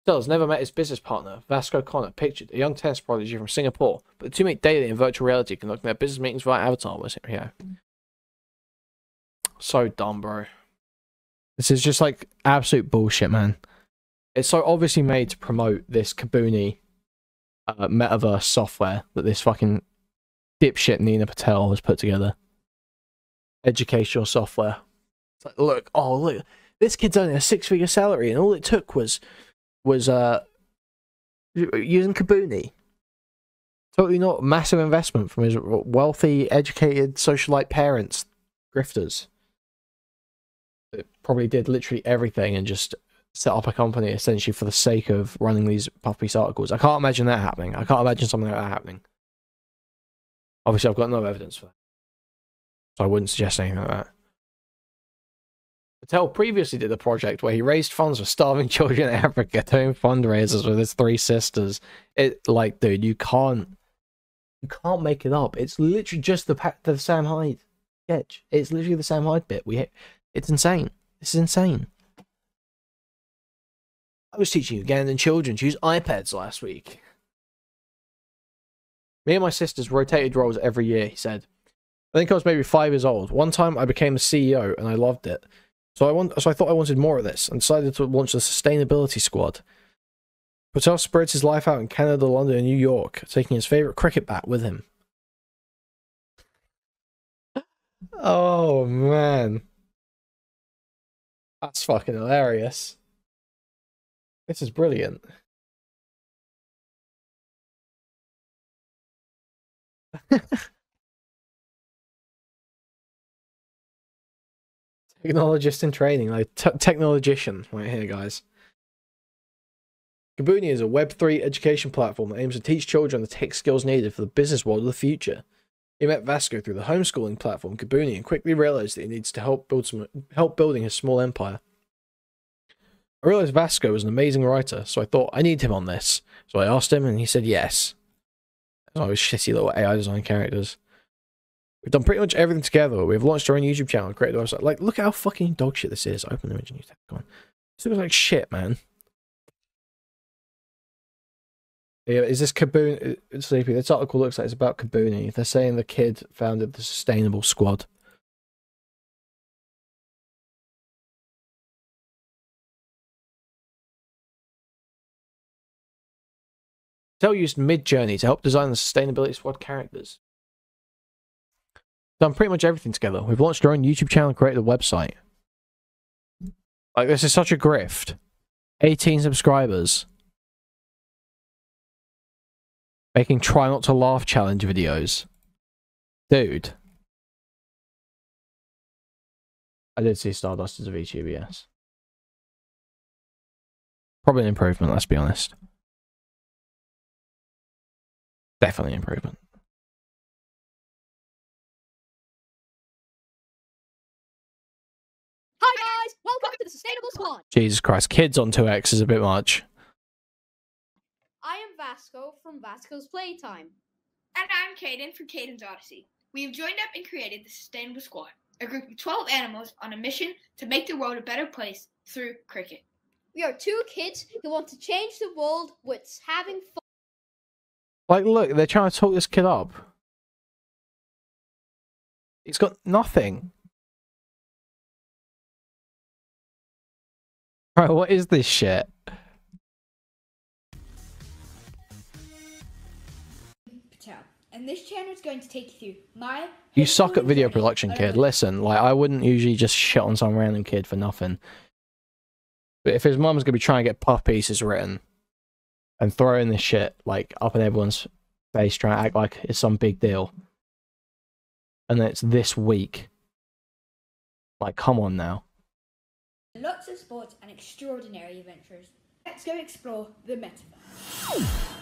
Patel has never met his business partner, Vasco Connor, pictured a young tennis prodigy from Singapore, but the two meet daily in virtual reality, conducting their business meetings via avatar. Yeah. So dumb, bro. This is just like absolute bullshit, man. It's so obviously made to promote this Kabuni metaverse software that this fucking dipshit Nina Patel has put together. Educational software. It's like, look, this kid's only a 6-figure salary, and all it took was using Kabuni. Totally not massive investment from his wealthy, educated, socialite parents, grifters. It probably did literally everything and just set up a company essentially for the sake of running these puff piece articles. I can't imagine that happening. I can't imagine something like that happening. Obviously, I've got no evidence for that, so I wouldn't suggest anything like that. Patel previously did a project where he raised funds for starving children in Africa, doing fundraisers with his 3 sisters. Like, dude, you can't make it up. It's literally just the Sam Hyde sketch. It's literally the Sam Hyde bit. It's insane. This is insane. I was teaching Ugandan children to use iPads last week. Me and my sisters rotated roles every year, he said. I think I was maybe 5 years old. One time I became the CEO and I loved it. So I thought I wanted more of this and decided to launch the Sustainability Squad. Patel spreads his life out in Canada, London, and New York, taking his favourite cricket bat with him. Oh, man. That's fucking hilarious. This is brilliant. Technologist in training, like technologician right here, guys. Kabuni is a Web3 education platform that aims to teach children the tech skills needed for the business world of the future. He met Vasco through the homeschooling platform Kabuni and quickly realized that he needs to help building his small empire. I realized Vasco was an amazing writer, so I thought I need him on this. So I asked him, and he said yes. Oh, shitty little AI design characters. We've done pretty much everything together. We've launched our own YouTube channel, created a website. Like, look at how fucking dog shit this is. Open the image and use that. Go on. This looks like shit, man. Yeah, is this Kaboom? Sleepy. This article looks like it's about Kaboony. They're saying the kid founded the Sustainable Squad. Tell used Mid-Journey to help design the Sustainability Squad characters. Done pretty much everything together. We've launched our own YouTube channel and created a website. Like, this is such a grift. 18 subscribers. Making try not to laugh challenge videos. Dude. I did see Stardust as a VTuber, yes. Probably an improvement, let's be honest. Definitely an improvement. Hi guys, welcome to the Sustainable Squad. Jesus Christ, kids on 2X is a bit much. I am Vasco from Vasco's Playtime. And I'm Caden from Caden's Odyssey. We have joined up and created the Sustainable Squad, a group of 12 animals on a mission to make the world a better place through cricket. We are two kids who want to change the world with having fun. Like, look, they're trying to talk this kid up. He's got nothing. Right, what is this shit? And this channel is going to take you through my... You suck at video production, kid. Listen, like, I wouldn't usually just shit on some random kid for nothing. But if his mum's gonna be trying to get puff pieces written and throwing this shit, like, up in everyone's face, trying to act like it's some big deal, and then it's this week. Like, come on now. Lots of sports and extraordinary adventures. Let's go explore the metaverse.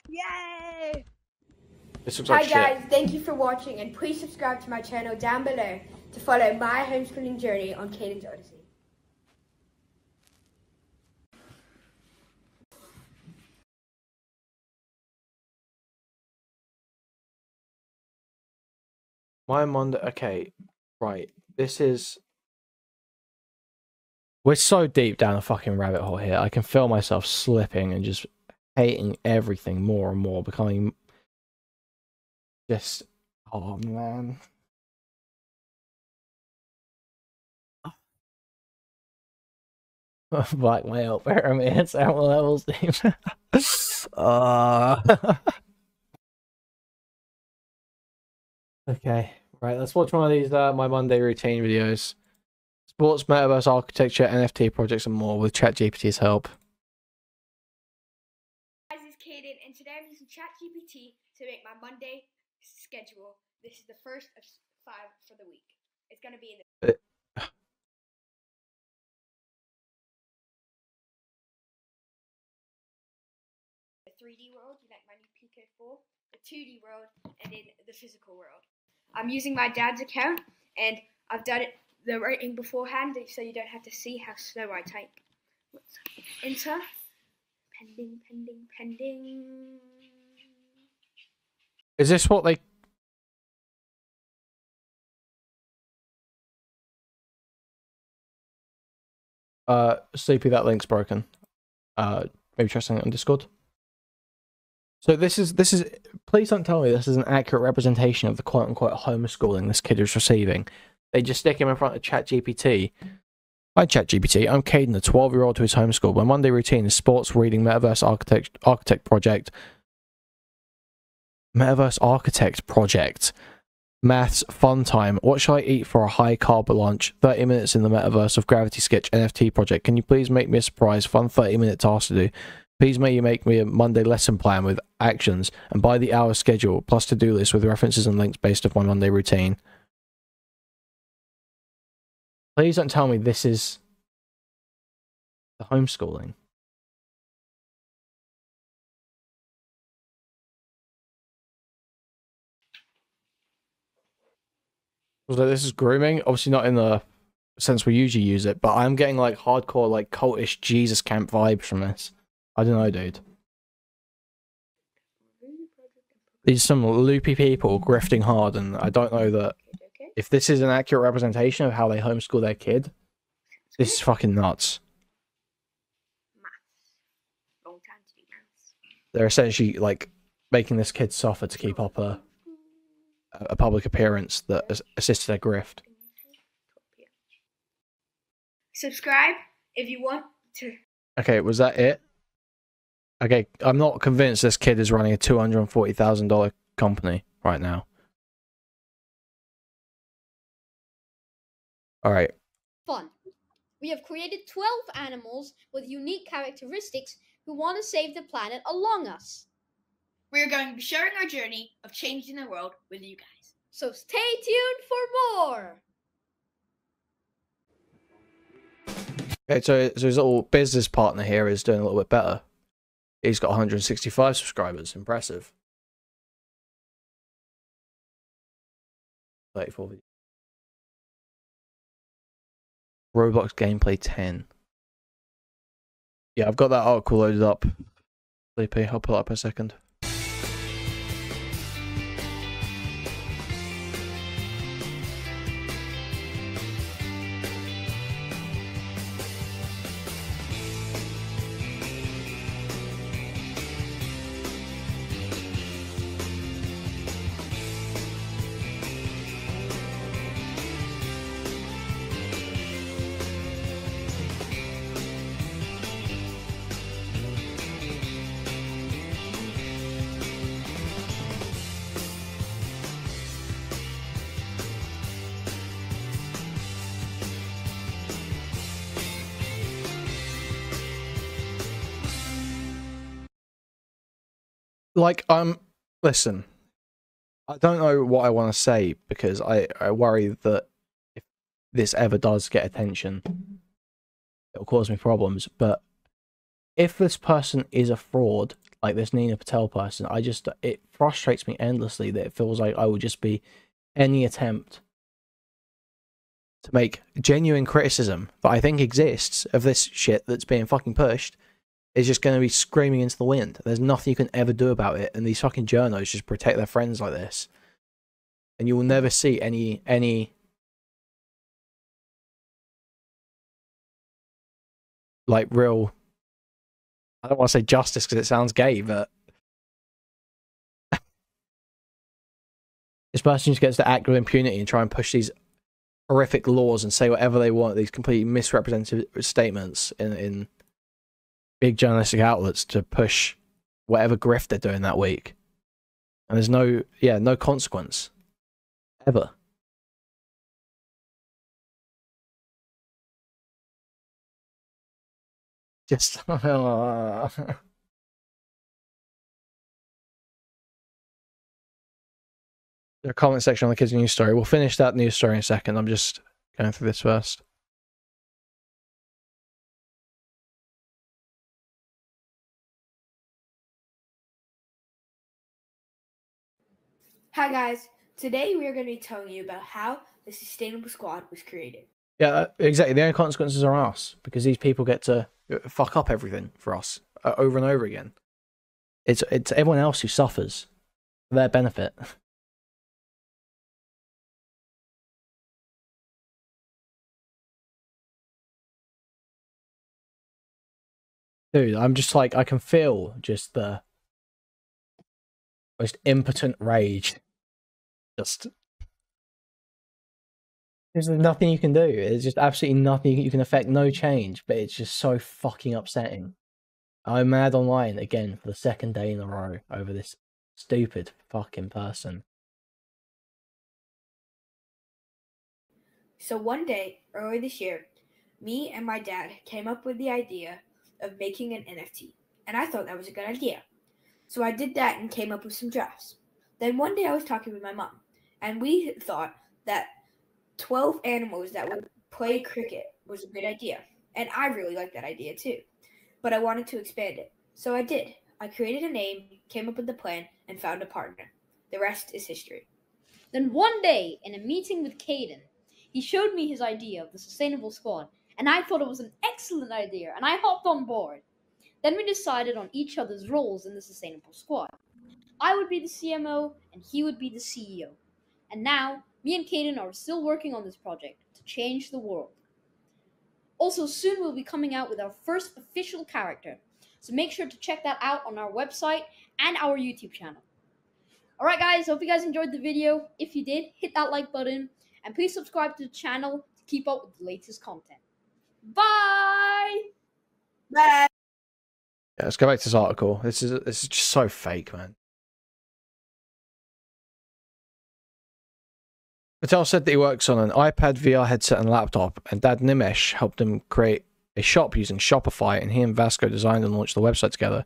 Yay! This looks like Hi guys, thank you for watching and please subscribe to my channel down below to follow my homeschooling journey on Caden's Odyssey. My Monday. Okay, right. This is. We're so deep down a fucking rabbit hole here. I can feel myself slipping and just hating everything more and more, becoming just. Oh man. Blackmail pyramids, animal levels, team. Okay, right. Let's watch one of these my Monday routine videos. Sports, metaverse, architecture, NFT projects, and more with ChatGPT's help. Guys, it's Caden, and today I'm using ChatGPT to make my Monday schedule. This is the first of 5 for the week. It's going to be in the... the 3D world, like my new Pico 4, the 2D world, and in the physical world. I'm using my dad's account, and I've done it the writing beforehand, so you don't have to see how slow I type. Enter. Pending, pending, pending. Is this what they... Sleepy, that link's broken. Maybe try something on Discord. So this is, please don't tell me this is an accurate representation of the quote-unquote homeschooling this kid is receiving. They just stick him in front of ChatGPT. Hi ChatGPT, I'm Caden, a 12-year-old who is homeschooled. My Monday routine is sports, reading, metaverse architect project. Metaverse architect project. Maths, fun time. What shall I eat for a high-carb lunch? 30 minutes in the metaverse of Gravity Sketch NFT project. Can you please make me a surprise, fun 30-minute task to do? Please may you make me a Monday lesson plan with actions and by the hour schedule, plus to-do list with references and links based off my Monday routine. Please don't tell me this is the homeschooling. So this is grooming, obviously not in the since we usually use it, but I'm getting like hardcore, like cultish Jesus camp vibes from this. I don't know, dude. These are some loopy people grifting hard, and I don't know that if this is an accurate representation of how they homeschool their kid. This is fucking nuts. Long time to do maths. They're essentially like making this kid suffer to keep up a public appearance that assists their grift. Subscribe if you want to. Okay, was that it? Okay, I'm not convinced this kid is running a $240,000 company right now. All right. Fun. We have created 12 animals with unique characteristics who want to save the planet along us. We are going to be sharing our journey of changing the world with you guys. So stay tuned for more. Okay, so his little business partner here is doing a little bit better. He's got 165 subscribers. Impressive. 34 videos. Roblox gameplay 10. Yeah, I've got that article loaded up. Sleepy, I'll pull it up in a second. Like, listen, I don't know what I want to say because I worry that if this ever does get attention, it'll cause me problems. But if this person is a fraud, like this Nina Patel person, it frustrates me endlessly that it feels like I will just be any attempt to make genuine criticism that I think exists of this shit that's being fucking pushed is just going to be screaming into the wind. There's nothing you can ever do about it, and these fucking journos just protect their friends like this. And you will never see any like real, I don't want to say justice because it sounds gay, but this person just gets to act with impunity and try and push these horrific laws and say whatever they want, these completely misrepresented statements in big journalistic outlets to push whatever grift they're doing that week. And there's no consequence. Ever. Just... The comment section on the kids' news story. We'll finish that news story in a second. I'm just going through this first. Hi guys, today we are going to be telling you about how the Sustainable Squad was created. Yeah, exactly. The only consequences are on us because these people get to fuck up everything for us over and over again. It's everyone else who suffers for their benefit. Dude, I'm just like, I can feel just the most impotent rage. Just... There's nothing you can do. There's just absolutely nothing you can affect. No change, but it's just so fucking upsetting. I'm mad online again for the second day in a row over this stupid fucking person. So one day, earlier this year, me and my dad came up with the idea of making an NFT, and I thought that was a good idea. So I did that and came up with some drafts. Then one day I was talking with my mom, and we thought that 12 animals that would play cricket was a good idea. And I really liked that idea too. But I wanted to expand it. So I did. I created a name, came up with the plan, and found a partner. The rest is history. Then one day, in a meeting with Caden, He showed me his idea of the sustainable squad, and I thought it was an excellent idea, and I hopped on board. Then we decided on each other's roles in the sustainable squad. I would be the CMO, and he would be the CEO. And now, me and Caden are still working on this project to change the world. Also, soon we'll be coming out with our first official character, so make sure to check that out on our website and our YouTube channel. Alright guys, hope you guys enjoyed the video. If you did, hit that like button, and please subscribe to the channel to keep up with the latest content. Bye! Bye. Yeah, let's go back to this article. This is just so fake, man. Patel said that he works on an iPad, VR headset, and laptop, and Dad Nimesh helped him create a shop using Shopify, and he and Vasco designed and launched the website together.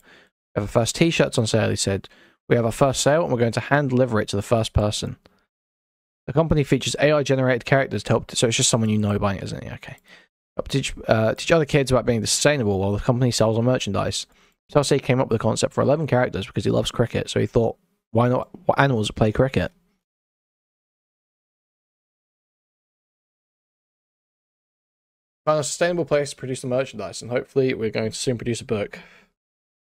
We have our first t-shirts on sale, he said. We have our first sale, and we're going to hand deliver it to the first person. The company features AI-generated characters to help, so it's just someone you know buying it, isn't it? Okay. Teach other kids about being sustainable while the company sells on merchandise. Patel said he came up with the concept for 11 characters because he loves cricket, so he thought, why not what animals play cricket? Found a sustainable place to produce the merchandise, and hopefully we're going to soon produce a book.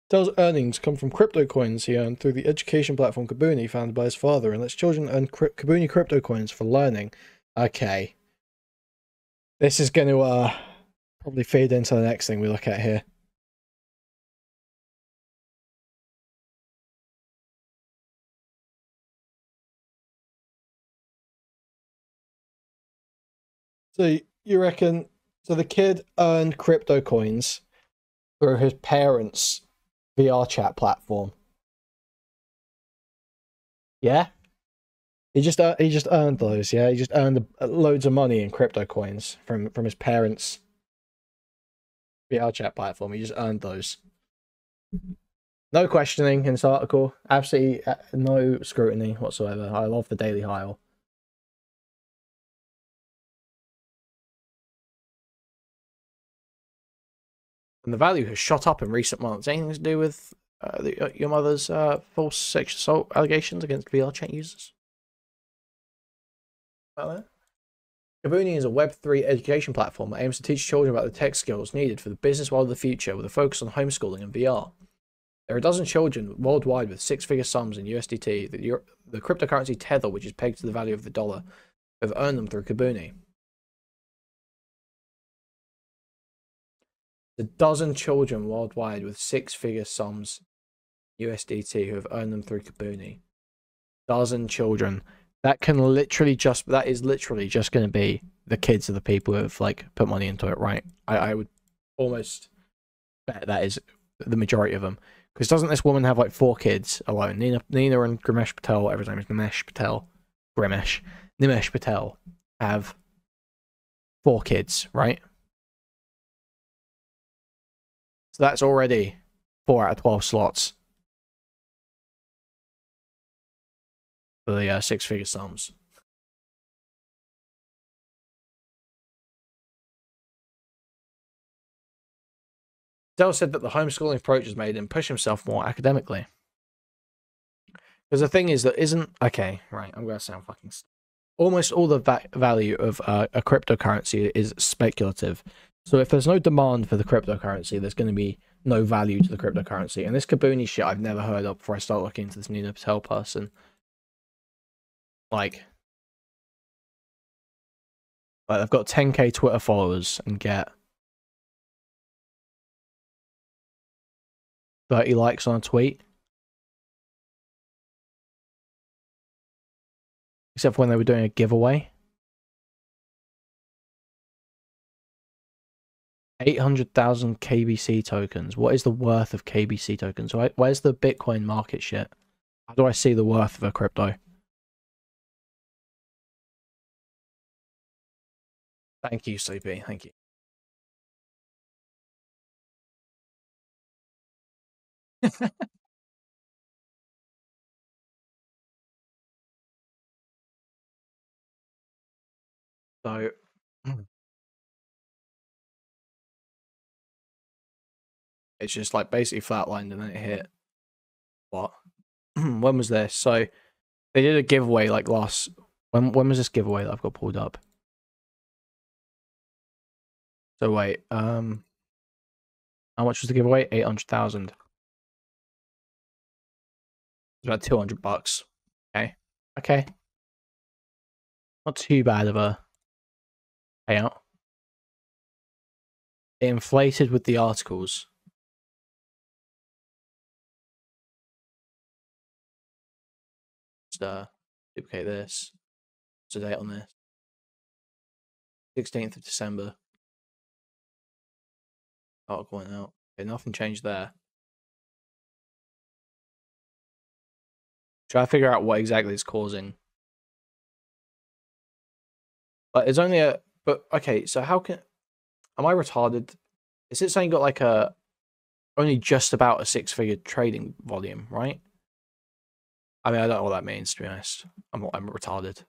Patel's earnings come from crypto coins he earned through the education platform Kabuni, founded by his father, and lets children earn Kabuni crypto coins for learning. Okay. This is going to probably feed into the next thing we look at here. So you reckon, so the kid earned crypto coins through his parents' VR chat platform. Yeah? He just earned those, yeah? He just earned loads of money in crypto coins from his parents' VR chat platform. He just earned those. No questioning in this article. Absolutely no scrutiny whatsoever. I love the Daily Heil. And the value has shot up in recent months. Anything to do with your mother's false sexual assault allegations against VR chat users? About that? Kabuni is a Web3 education platform that aims to teach children about the tech skills needed for the business world of the future, with a focus on homeschooling and VR. There are a dozen children worldwide with six-figure sums in USDT, the cryptocurrency Tether, which is pegged to the value of the dollar, who have earned them through Kabuni. A dozen children worldwide with six-figure sums USDT who have earned them through Kabuni. Dozen children. That is literally just going to be the kids of the people who have like put money into it, right? I would almost bet that is the majority of them. Because doesn't this woman have like 4 kids alone? Nina and Grimesh Patel, every time is Nimesh Patel, Nimesh Patel have 4 kids, right? So that's already 4 out of 12 slots for the 6-figure sums. Dell said that the homeschooling approach has made him push himself more academically. Because the thing is that okay, right, I'm going to sound fucking almost all the value of a cryptocurrency is speculative. So if there's no demand for the cryptocurrency, there's going to be no value to the cryptocurrency. And this Kabuni shit I've never heard of before I start looking into this Nina Patel person. Like I've got 10k Twitter followers and get 30 likes on a tweet. Except for when they were doing a giveaway. 800,000 KBC tokens. What is the worth of KBC tokens? Where's the Bitcoin market shit? How do I see the worth of a crypto? Thank you, Sleepy. Thank you. So, it's just like basically flatlined and then it hit. What? When was this? So, they did a giveaway like last. When was this giveaway that I've got pulled up? So wait, how much was the giveaway? 800,000. It's about $200. Okay. Okay. Not too bad of a payout. It inflated with the articles. Just duplicate this. What's the date on this? 16th of December. Article went out. Okay, nothing changed there. Try to figure out what exactly is causing. But it's only a. But okay, so how can? Am I retarded? Is it saying got like a only just about a 6-figure trading volume, right? I mean, I don't know what that means, to be honest. I'm retarded.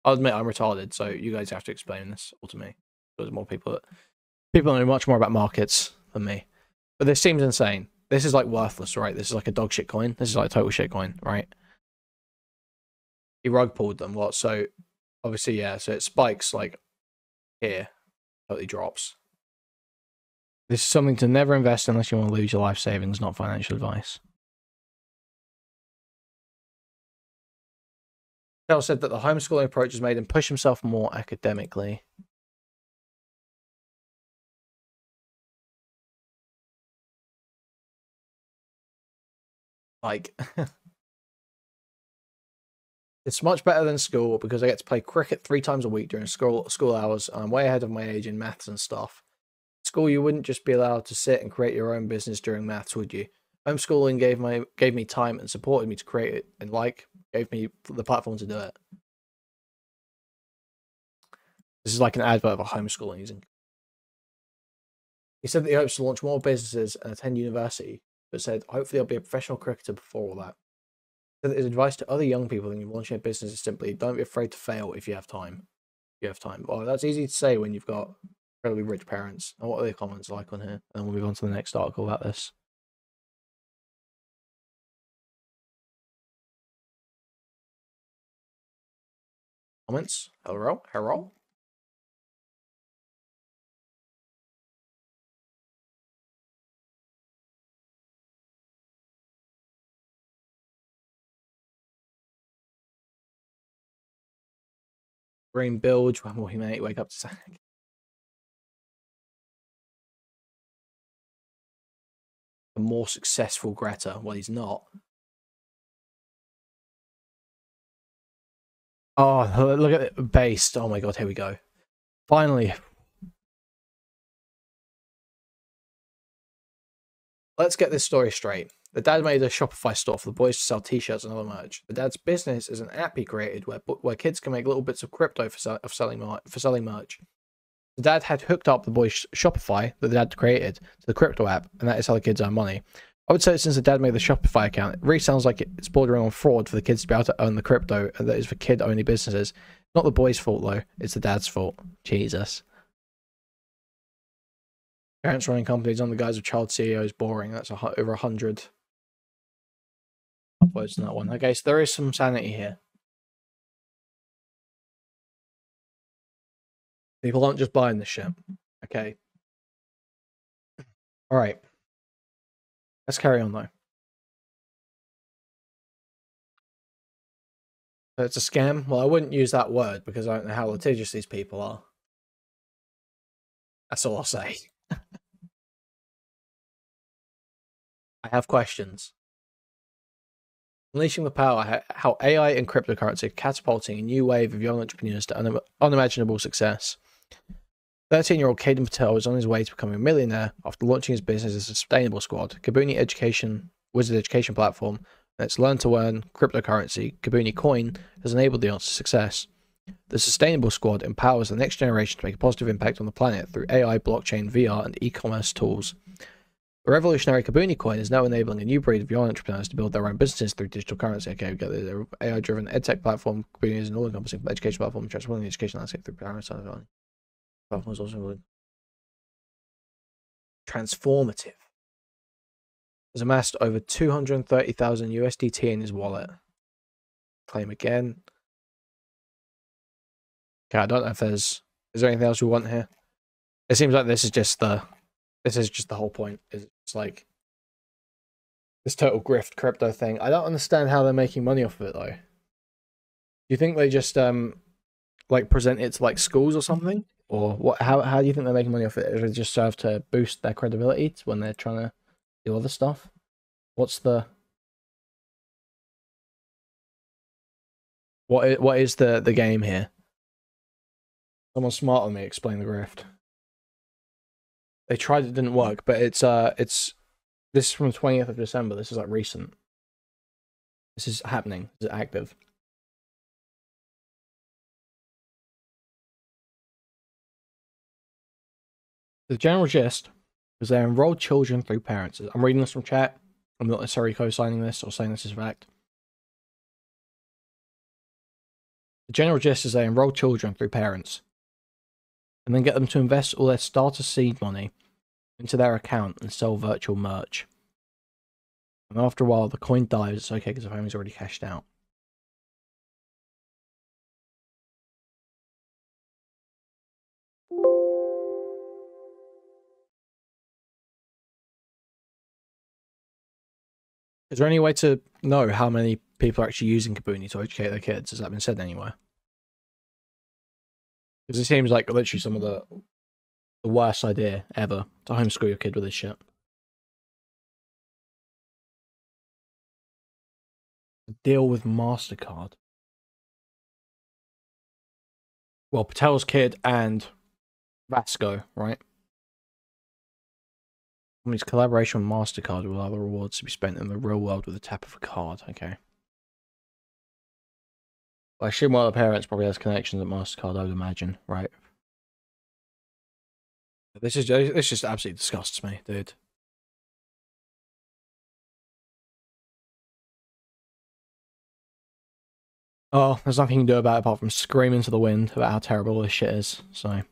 I'll admit I'm retarded, so you guys have to explain this all to me. There's more people know much more about markets than me. But this seems insane. This is like worthless, right? This is like a dog shit coin. This is like a total shit coin, right? He rug pulled them. What? So obviously, yeah. So it spikes like here, totally drops. This is something to never invest unless you want to lose your life savings, not financial advice. Tell said that the homeschooling approach has made him push himself more academically. Like, it's much better than school because I get to play cricket 3 times a week during school hours. And I'm way ahead of my age in maths and stuff. School, you wouldn't just be allowed to sit and create your own business during maths, would you? Homeschooling gave me time and supported me to create it, and gave me the platform to do it. This is like an advert of a homeschooling using. He said that he hopes to launch more businesses and attend university, but said hopefully I'll be a professional cricketer before all that. He said that his advice to other young people when you're launching a business is simply don't be afraid to fail if you have time. If you have time. Well, that's easy to say when you've got incredibly rich parents. And what are the comments like on here? And we'll move on to the next article about this. Comments? Hello? Hello? Green bilge, when will humanity wake up to something? A more successful Greta. Well, he's not. Oh, look at it. Based. Oh my god, here we go. Finally. Let's get this story straight. The dad made a Shopify store for the boys to sell t-shirts and other merch. The dad's business is an app he created where kids can make little bits of crypto for selling merch. The dad had hooked up the boys' Shopify that the dad created to the crypto app, and that is how the kids earn money. I would say since the dad made the Shopify account, it really sounds like it's bordering on fraud for the kids to be able to own the crypto, and that is for kid-only businesses. Not the boy's fault, though. It's the dad's fault. Jesus. Parents running companies on the guise of child CEOs, boring. That's over 100 upvotes in that one. Okay, so there is some sanity here. People aren't just buying this shit. Okay. All right. Let's carry on, though. So it's a scam? Well, I wouldn't use that word because I don't know how litigious these people are. That's all I'll say. I have questions. Unleashing the power, how AI and cryptocurrency are catapulting a new wave of young entrepreneurs to unimaginable success. 13-year-old Caden Patel is on his way to becoming a millionaire after launching his business as a sustainable squad. Kabuni Wizard education platform, and its learn-to-earn cryptocurrency, Kabuni Coin, has enabled the answer to success. The Sustainable Squad empowers the next generation to make a positive impact on the planet through AI, blockchain, VR, and e-commerce tools. The revolutionary Kabuni Coin is now enabling a new breed of young entrepreneurs to build their own businesses through digital currency. Okay, we get the AI-driven edtech platform. Kabuni is an all-encompassing education platform transforming the education landscape through platform is also transformative. Has amassed over 230,000 USDT in his wallet. Claim again. Okay, I don't know if is there anything else we want here? It seems like this is just the whole point. It's like this total grift crypto thing. I don't understand how they're making money off of it though. Do you think they just like present it to like schools or something? Or what how do you think they're making money off it? Does it just serve to boost their credibility when they're trying to do other stuff? What is the game here? Someone smarter than me explain the grift. They tried, it didn't work, but it's this is from 20th of December. This is like recent. This is happening. This is active. The general gist is they enrolled children through parents. I'm reading this from chat. I'm not necessarily co-signing this or saying this is fact. The general gist is they enroll children through parents and then get them to invest all their starter seed money into their account and sell virtual merch. And after a while, the coin dies. It's okay because the family's already cashed out. Is there any way to know how many people are actually using Kabuni to educate their kids? Has that been said anywhere? Because it seems like literally some of the worst idea ever to homeschool your kid with this shit. Deal with MasterCard. Well, Patel's kid and Vasco, right? His collaboration with MasterCard will allow the rewards to be spent in the real world with a tap of a card. Okay. Well, I assume one of the parents probably has connections at MasterCard, I would imagine, right? This just absolutely disgusts me, dude. Oh, there's nothing you can do about it apart from scream into the wind about how terrible this shit is, so...